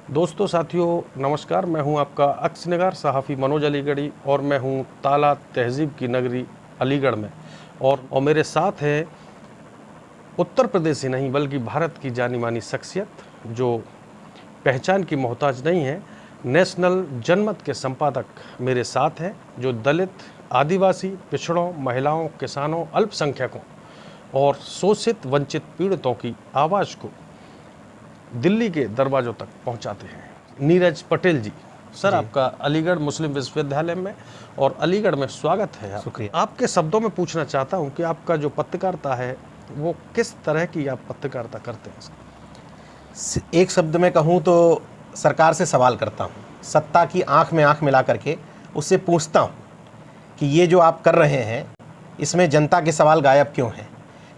दोस्तों साथियों नमस्कार। मैं हूं आपका अक्सनिगार सहाफ़ी मनोज अलीगढ़ी और मैं हूं ताला तहज़ीब की नगरी अलीगढ़ में और मेरे साथ है उत्तर प्रदेश ही नहीं बल्कि भारत की जानी मानी शख्सियत जो पहचान की मोहताज नहीं है। नेशनल जनमत के संपादक मेरे साथ हैं जो दलित, आदिवासी, पिछड़ों, महिलाओं, किसानों, अल्पसंख्यकों और शोषित वंचित पीड़ितों की आवाज़ को दिल्ली के दरवाजों तक पहुंचाते हैं। नीरज पटेल जी, सर आपका अलीगढ़ मुस्लिम विश्वविद्यालय में और अलीगढ़ में स्वागत है। शुक्रिया। आपके शब्दों में पूछना चाहता हूं कि आपका जो पत्रकारिता है वो किस तरह की आप पत्रकारिता करते हैं? एक शब्द में कहूँ तो सरकार से सवाल करता हूँ, सत्ता की आंख में आंख मिला करके उससे पूछता हूँ कि ये जो आप कर रहे हैं इसमें जनता के सवाल गायब क्यों हैं।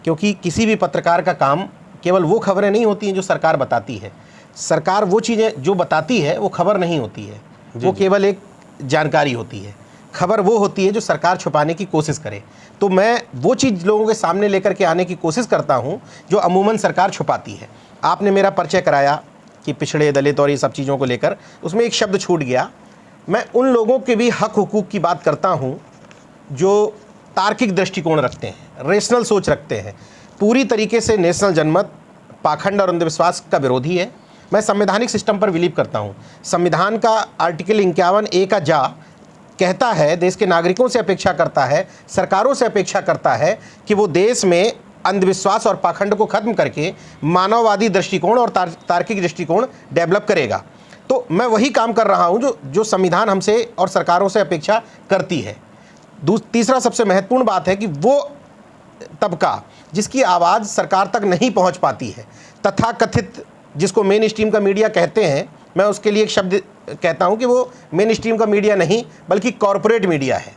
क्योंकि किसी भी पत्रकार का काम केवल वो खबरें नहीं होती हैं जो सरकार बताती है। सरकार वो चीज़ें जो बताती है वो खबर नहीं होती है, वो केवल एक जानकारी होती है। खबर वो होती है जो सरकार छुपाने की कोशिश करे। तो मैं वो चीज़ लोगों के सामने लेकर के आने की कोशिश करता हूँ जो अमूमन सरकार छुपाती है। आपने मेरा परिचय कराया कि पिछड़े, दलित और ये सब चीज़ों को लेकर, उसमें एक शब्द छूट गया। मैं उन लोगों के भी हक हुकूक की बात करता हूँ जो तार्किक दृष्टिकोण रखते हैं, रेशनल सोच रखते हैं। पूरी तरीके से नेशनल जनमत पाखंड और अंधविश्वास का विरोधी है। मैं संवैधानिक सिस्टम पर बिलीव करता हूँ। संविधान का आर्टिकल 51A का जा कहता है, देश के नागरिकों से अपेक्षा करता है, सरकारों से अपेक्षा करता है कि वो देश में अंधविश्वास और पाखंड को खत्म करके मानववादी दृष्टिकोण और तार्किक दृष्टिकोण डेवलप करेगा। तो मैं वही काम कर रहा हूँ जो संविधान हमसे और सरकारों से अपेक्षा करती है। तीसरा सबसे महत्वपूर्ण बात है कि वो तबका जिसकी आवाज़ सरकार तक नहीं पहुंच पाती है, तथाकथित जिसको मेन स्ट्रीम का मीडिया कहते हैं, मैं उसके लिए एक शब्द कहता हूं कि वो मेन स्ट्रीम का मीडिया नहीं बल्कि कॉरपोरेट मीडिया है।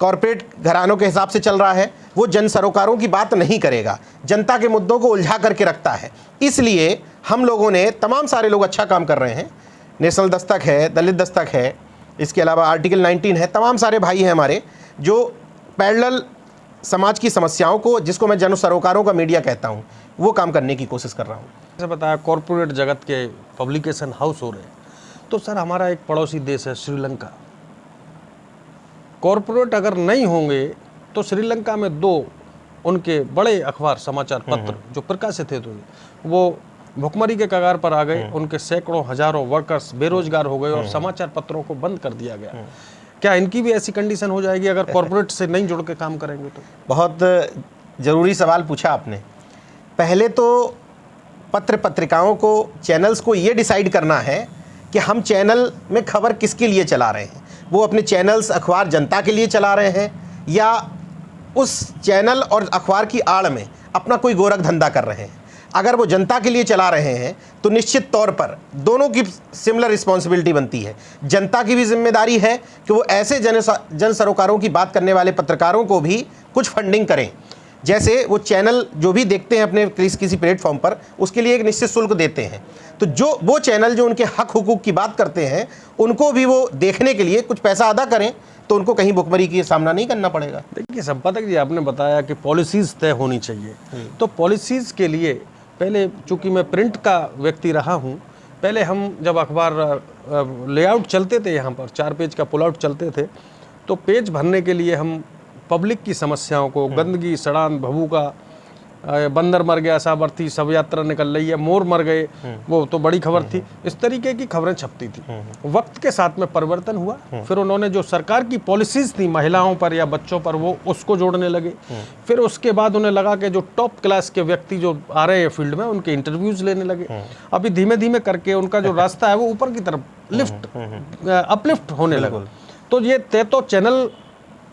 कॉरपोरेट घरानों के हिसाब से चल रहा है। वो जन सरोकारों की बात नहीं करेगा, जनता के मुद्दों को उलझा करके रखता है। इसलिए हम लोगों ने, तमाम सारे लोग अच्छा काम कर रहे हैं। नेशनल दस्तक है, दलित दस्तक है, इसके अलावा आर्टिकल 19 है। तमाम सारे भाई हैं हमारे जो पैरेलल समाज की समस्याओं को, जिसको मैं जन सरोकारों का मीडिया कहता हूं, वो काम करने की कोशिश कर रहा हूं। जैसे बताया कॉरपोरेट जगत के पब्लिकेशन हाउस हो रहे हैं, तो सर हमारा एक पड़ोसी देश है श्रीलंका। कॉरपोरेट अगर नहीं होंगे तो श्रीलंका में 2 उनके बड़े अखबार, समाचार पत्र जो प्रकाशित थे, तो वो भुखमरी के कगार पर आ गए। उनके सैकड़ों हजारों वर्कर्स बेरोजगार हो गए और समाचार पत्रों को बंद कर दिया गया। क्या इनकी भी ऐसी कंडीशन हो जाएगी अगर कॉर्पोरेट से नहीं जुड़ के काम करेंगे तो? बहुत ज़रूरी सवाल पूछा आपने। पहले तो पत्र पत्रिकाओं को, चैनल्स को ये डिसाइड करना है कि हम चैनल में खबर किसके लिए चला रहे हैं। वो अपने चैनल्स, अखबार जनता के लिए चला रहे हैं या उस चैनल और अखबार की आड़ में अपना कोई गोरख धंधा कर रहे हैं। अगर वो जनता के लिए चला रहे हैं तो निश्चित तौर पर दोनों की सिमिलर रिस्पॉन्सिबिलिटी बनती है। जनता की भी जिम्मेदारी है कि वो ऐसे जन सरोकारों की बात करने वाले पत्रकारों को भी कुछ फंडिंग करें। जैसे वो चैनल जो भी देखते हैं अपने किसी प्लेटफॉर्म पर, उसके लिए एक निश्चित शुल्क देते हैं। तो जो वो चैनल जो उनके हक हुकूक की बात करते हैं, उनको भी वो देखने के लिए कुछ पैसा अदा करें, तो उनको कहीं भुखमरी की सामना नहीं करना पड़ेगा। देखिए संपादक जी, आपने बताया कि पॉलिसीज़ तय होनी चाहिए। तो पॉलिसीज़ के लिए पहले, चूँकि मैं प्रिंट का व्यक्ति रहा हूँ, पहले हम जब अखबार लेआउट चलते थे, यहाँ पर 4 पेज का पुल आउट चलते थे, तो पेज भरने के लिए हम पब्लिक की समस्याओं को, गंदगी, सड़ान, भभूका, बंदर मर गया, साबरती शव यात्रा निकल रही है, मोर मर गए, वो तो बड़ी खबर थी, इस तरीके की खबरें छपती थी। वक्त के साथ में परिवर्तन हुआ, फिर उन्होंने जो सरकार की पॉलिसीज थी महिलाओं पर या बच्चों पर, वो उसको जोड़ने लगे। फिर उसके बाद उन्हें लगा कि जो टॉप क्लास के व्यक्ति जो आ रहे हैं फील्ड में, उनके इंटरव्यूज लेने लगे। अभी धीमे धीमे करके उनका जो रास्ता है वो ऊपर की तरफ अपलिफ्ट होने लगा। तो ये तय तो चैनल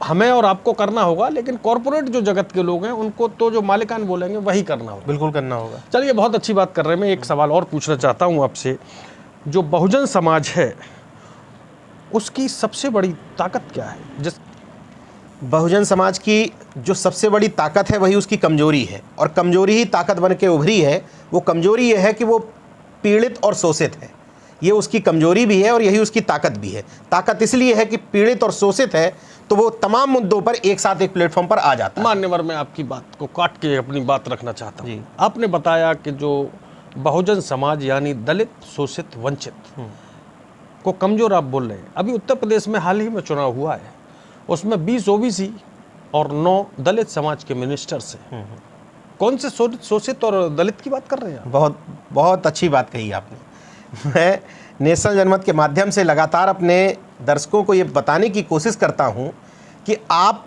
हमें और आपको करना होगा, लेकिन कॉर्पोरेट जो जगत के लोग हैं उनको तो जो मालिकान बोलेंगे वही करना होगा। बिल्कुल करना होगा। चलिए, बहुत अच्छी बात कर रहे हैं। मैं एक सवाल और पूछना चाहता हूं आपसे। जो बहुजन समाज है उसकी सबसे बड़ी ताकत क्या है? बहुजन समाज की जो सबसे बड़ी ताकत है वही उसकी कमजोरी है, और कमजोरी ही ताकत बन के उभरी है। वो कमजोरी ये है कि वो पीड़ित और शोषित है। ये उसकी कमजोरी भी है और यही उसकी ताकत भी है। ताकत इसलिए है कि पीड़ित और शोषित है, तो वो तमाम मुद्दों पर एक साथ एक प्लेटफॉर्म पर आ जाता है। मान्यवर, मैं आपकी बात को काट के अपनी बात रखना चाहता हूँ। आपने बताया कि जो बहुजन समाज यानी दलित, शोषित, वंचित को कमजोर आप बोल रहे हैं। अभी उत्तर प्रदेश में हाल ही में चुनाव हुआ है, उसमें 20 ओबीसी और 9 दलित समाज के मिनिस्टर्स हैं। कौन से शोषित और दलित की बात कर रहे हैं आप? बहुत बहुत अच्छी बात कही आपने। मैं नेशनल जनमत के माध्यम से लगातार अपने दर्शकों को ये बताने की कोशिश करता हूँ कि आप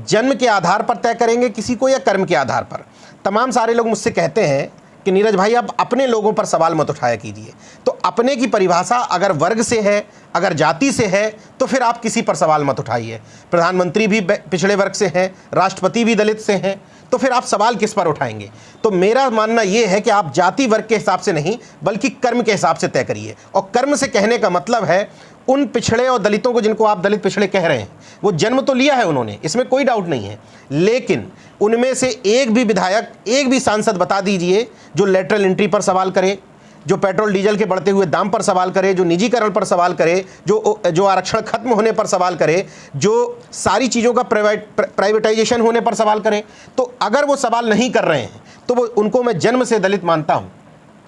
जन्म के आधार पर तय करेंगे किसी को या कर्म के आधार पर। तमाम सारे लोग मुझसे कहते हैं कि नीरज भाई आप अपने लोगों पर सवाल मत उठाया कीजिए। तो अपने की परिभाषा अगर वर्ग से है, अगर जाति से है, तो फिर आप किसी पर सवाल मत उठाइए। प्रधानमंत्री भी पिछड़े वर्ग से हैं, राष्ट्रपति भी दलित से हैं, तो फिर आप सवाल किस पर उठाएंगे? तो मेरा मानना यह है कि आप जाति वर्ग के हिसाब से नहीं बल्कि कर्म के हिसाब से तय करिए। और कर्म से कहने का मतलब है उन पिछड़े और दलितों को जिनको आप दलित पिछड़े कह रहे हैं, वो जन्म तो लिया है उन्होंने, इसमें कोई डाउट नहीं है, लेकिन उनमें से एक भी विधायक, एक भी सांसद बता दीजिए जो लेटरल एंट्री पर सवाल करे, जो पेट्रोल डीजल के बढ़ते हुए दाम पर सवाल करे, जो निजीकरण पर सवाल करे, जो आरक्षण खत्म होने पर सवाल करे, जो सारी चीज़ों का प्राइवेटाइजेशन होने पर सवाल करे। तो अगर वो सवाल नहीं कर रहे हैं तो वो उनको मैं जन्म से दलित मानता हूँ,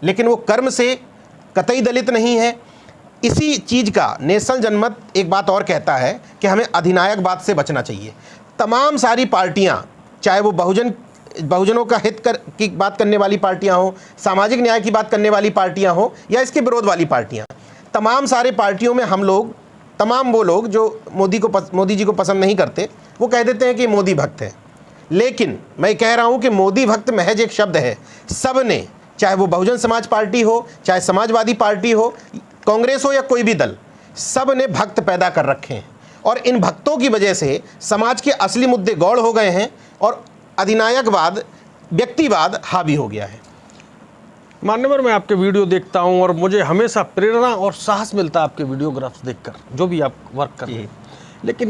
लेकिन वो कर्म से कतई दलित नहीं है। इसी चीज़ का नेशनल जनमत एक बात और कहता है कि हमें अधिनायकवाद से बचना चाहिए। तमाम सारी पार्टियाँ, चाहे वो बहुजनों का हित की बात करने वाली पार्टियां हो, सामाजिक न्याय की बात करने वाली पार्टियां हो, या इसके विरोध वाली पार्टियां, तमाम सारे पार्टियों में हम लोग, तमाम वो लोग जो मोदी जी को पसंद नहीं करते, वो कह देते हैं कि मोदी भक्त है। लेकिन मैं कह रहा हूं कि मोदी भक्त महज एक शब्द है। सब ने, चाहे वो बहुजन समाज पार्टी हो, चाहे समाजवादी पार्टी हो, कांग्रेस हो या कोई भी दल, सब ने भक्त पैदा कर रखे हैं। और इन भक्तों की वजह से समाज के असली मुद्दे गौड़ हो गए हैं और अधिनायकवाद, व्यक्तिवाद हावी हो गया है। मान्यवर, मैं आपके वीडियो देखता हूं और मुझे हमेशा प्रेरणा और साहस मिलता है आपके वीडियोग्राफ्स देखकर, जो भी आप वर्क कर रहे हैं। लेकिन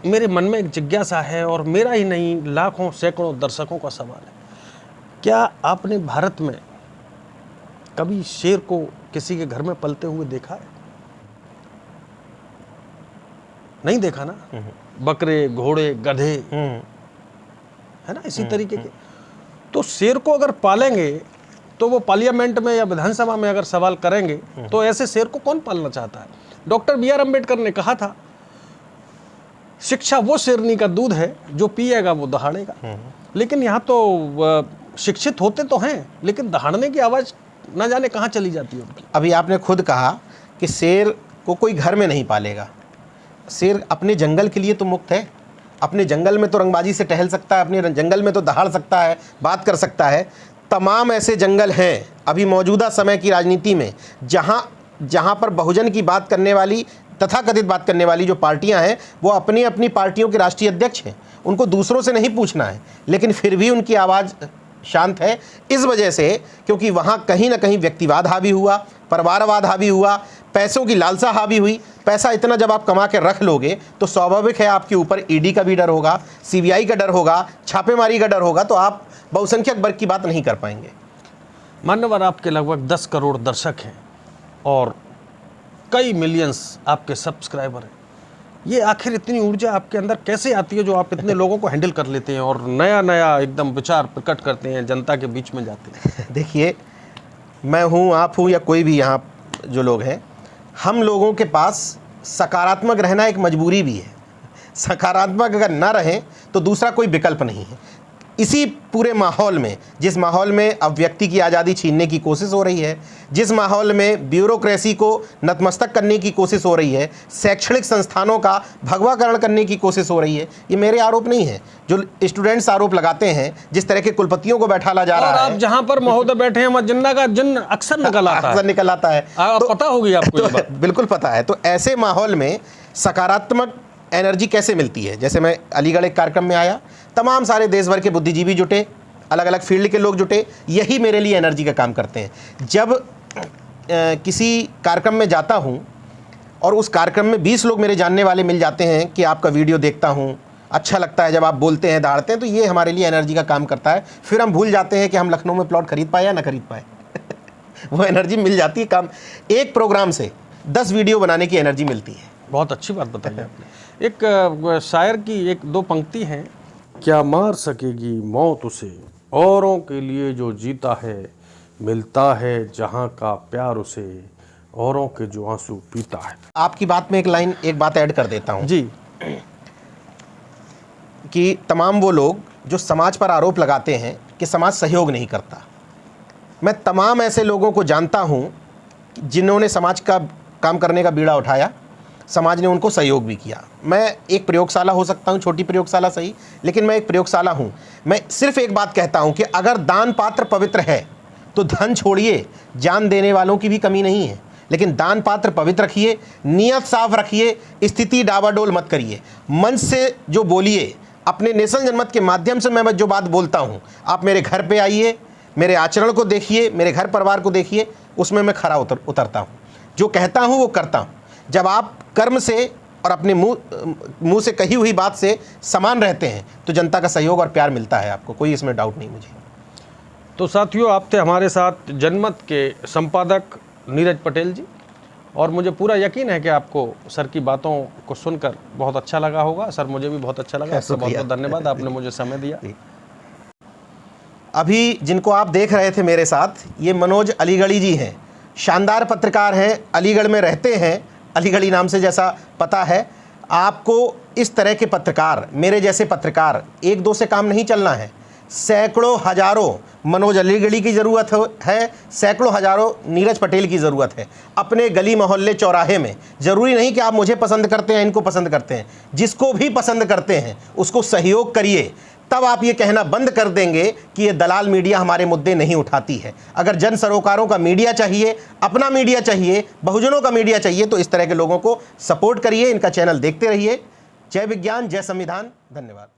मेरे मन में एक जिज्ञासा है, और मेरा ही नहीं, लाखों सैकड़ों दर्शकों का सवाल है। क्या आपने भारत में कभी शेर को किसी के घर में पलते हुए देखा है? नहीं देखा ना। बकरे, घोड़े, गधे, है ना, इसी तरीके के। तो शेर को अगर पालेंगे तो वो पार्लियामेंट में या विधानसभा में अगर सवाल करेंगे तो ऐसे शेर को कौन पालना चाहता है? डॉक्टर BR अम्बेडकर ने कहा था, शिक्षा वो शेरनी का दूध है जो पिएगा वो दहाड़ेगा। लेकिन यहाँ तो शिक्षित होते तो हैं, लेकिन दहाड़ने की आवाज़ न जाने कहाँ चली जाती है उनकी। अभी आपने खुद कहा कि शेर को कोई घर में नहीं पालेगा। शेर अपने जंगल के लिए तो मुक्त है। अपने जंगल में तो रंगबाजी से टहल सकता है, अपने जंगल में तो दहाड़ सकता है, बात कर सकता है। तमाम ऐसे जंगल हैं अभी मौजूदा समय की राजनीति में जहाँ पर बहुजन की बात करने वाली, तथाकथित बात करने वाली जो पार्टियां हैं, वो अपनी अपनी पार्टियों के राष्ट्रीय अध्यक्ष हैं। उनको दूसरों से नहीं पूछना है, लेकिन फिर भी उनकी आवाज़ शांत है। इस वजह से क्योंकि वहाँ कहीं ना कहीं व्यक्तिवाद हावी हुआ, परिवारवाद हावी हुआ, पैसों की लालसा हावी हुई। पैसा इतना जब आप कमा के रख लोगे तो स्वाभाविक है आपके ऊपर ईडी का भी डर होगा, CBI का डर होगा, छापेमारी का डर होगा, तो आप बहुसंख्यक वर्ग की बात नहीं कर पाएंगे। मान्यवर, आपके लगभग 10 करोड़ दर्शक हैं और कई मिलियंस आपके सब्सक्राइबर हैं। ये आखिर इतनी ऊर्जा आपके अंदर कैसे आती है जो आप इतने लोगों को हैंडल कर लेते हैं और नया नया एकदम विचार प्रकट करते हैं, जनता के बीच में जाते हैं? देखिए, मैं हूँ, आप हूँ, या कोई भी यहाँ जो लोग हैं, हम लोगों के पास सकारात्मक रहना एक मजबूरी भी है। सकारात्मक अगर ना रहें तो दूसरा कोई विकल्प नहीं है। इसी पूरे माहौल में, जिस माहौल में अब व्यक्ति की आज़ादी छीनने की कोशिश हो रही है, जिस माहौल में ब्यूरोक्रेसी को नतमस्तक करने की कोशिश हो रही है, शैक्षणिक संस्थानों का भगवाकरण करने की कोशिश हो रही है, ये मेरे आरोप नहीं है, जो स्टूडेंट्स आरोप लगाते हैं, जिस तरह के कुलपतियों को बैठाला जा रहा है। आप जहां पर महोदय बैठे हैं जिन्ना का जिन्न अक्सर निकल आता है, अक्सर निकल आता है। तो पता होगी आपको ये बात? बिल्कुल पता है। तो ऐसे माहौल में सकारात्मक एनर्जी कैसे मिलती है? जैसे मैं अलीगढ़ एक कार्यक्रम में आया, तमाम सारे देश भर के बुद्धिजीवी जुटे, अलग अलग फील्ड के लोग जुटे, यही मेरे लिए एनर्जी का काम करते हैं। जब किसी कार्यक्रम में जाता हूं और उस कार्यक्रम में 20 लोग मेरे जानने वाले मिल जाते हैं कि आपका वीडियो देखता हूं, अच्छा लगता है जब आप बोलते हैं, दहाड़ते हैं, तो ये हमारे लिए एनर्जी का काम करता है। फिर हम भूल जाते हैं कि हम लखनऊ में प्लॉट खरीद पाए या ना खरीद पाए। वो एनर्जी मिल जाती है। काम एक प्रोग्राम से 10 वीडियो बनाने की एनर्जी मिलती है। बहुत अच्छी बात बताई आपने। एक शायर की 1-2 पंक्ति हैं, क्या मार सकेगी मौत उसे, औरों के लिए जो जीता है मिलता है जहाँ का प्यार उसे, औरों के जो आंसू पीता है। आपकी बात में एक बात ऐड कर देता हूँ जी। कि तमाम वो लोग जो समाज पर आरोप लगाते हैं कि समाज सहयोग नहीं करता, मैं तमाम ऐसे लोगों को जानता हूँ जिन्होंने समाज का काम करने का बीड़ा उठाया, समाज ने उनको सहयोग भी किया। मैं एक प्रयोगशाला हो सकता हूँ, छोटी प्रयोगशाला सही, लेकिन मैं एक प्रयोगशाला हूँ। मैं सिर्फ एक बात कहता हूँ कि अगर दान पात्र पवित्र है तो धन छोड़िए, जान देने वालों की भी कमी नहीं है, लेकिन दान पात्र पवित्र रखिए, नियत साफ रखिए, स्थिति डावाडोल मत करिए, मन से जो बोलिए। अपने नेशनल जनमत के माध्यम से मैं जो बात बोलता हूँ, आप मेरे घर पे आइए, मेरे आचरण को देखिए, मेरे घर परिवार को देखिए, उसमें मैं खरा उतरता हूँ। जो कहता हूँ वो करता हूँ। जब आप कर्म से और अपने मुंह से कही हुई बात से समान रहते हैं तो जनता का सहयोग और प्यार मिलता है आपको, कोई इसमें डाउट नहीं मुझे। तो साथियों, आप थे हमारे साथ जनमत के संपादक नीरज पटेल जी, और मुझे पूरा यकीन है कि आपको सर की बातों को सुनकर बहुत अच्छा लगा होगा। सर, मुझे भी बहुत अच्छा लगा। आपका बहुत बहुत धन्यवाद, आपने मुझे समय दिया। अभी जिनको आप देख रहे थे मेरे साथ, ये मनोज अलीगढ़ी जी हैं, शानदार पत्रकार हैं, अलीगढ़ में रहते हैं, अलीगढ़ी नाम से जैसा पता है। आपको इस तरह के पत्रकार, मेरे जैसे पत्रकार, एक दो से काम नहीं चलना है, सैकड़ों हजारों मनोज अलीगढ़ी की ज़रूरत है, सैकड़ों हजारों नीरज पटेल की ज़रूरत है अपने गली मोहल्ले चौराहे में। ज़रूरी नहीं कि आप मुझे पसंद करते हैं, इनको पसंद करते हैं, जिसको भी पसंद करते हैं उसको सहयोग करिए। तब आप ये कहना बंद कर देंगे कि ये दलाल मीडिया हमारे मुद्दे नहीं उठाती है। अगर जन सरोकारों का मीडिया चाहिए, अपना मीडिया चाहिए, बहुजनों का मीडिया चाहिए, तो इस तरह के लोगों को सपोर्ट करिए, इनका चैनल देखते रहिए। जय विज्ञान, जय संविधान। धन्यवाद।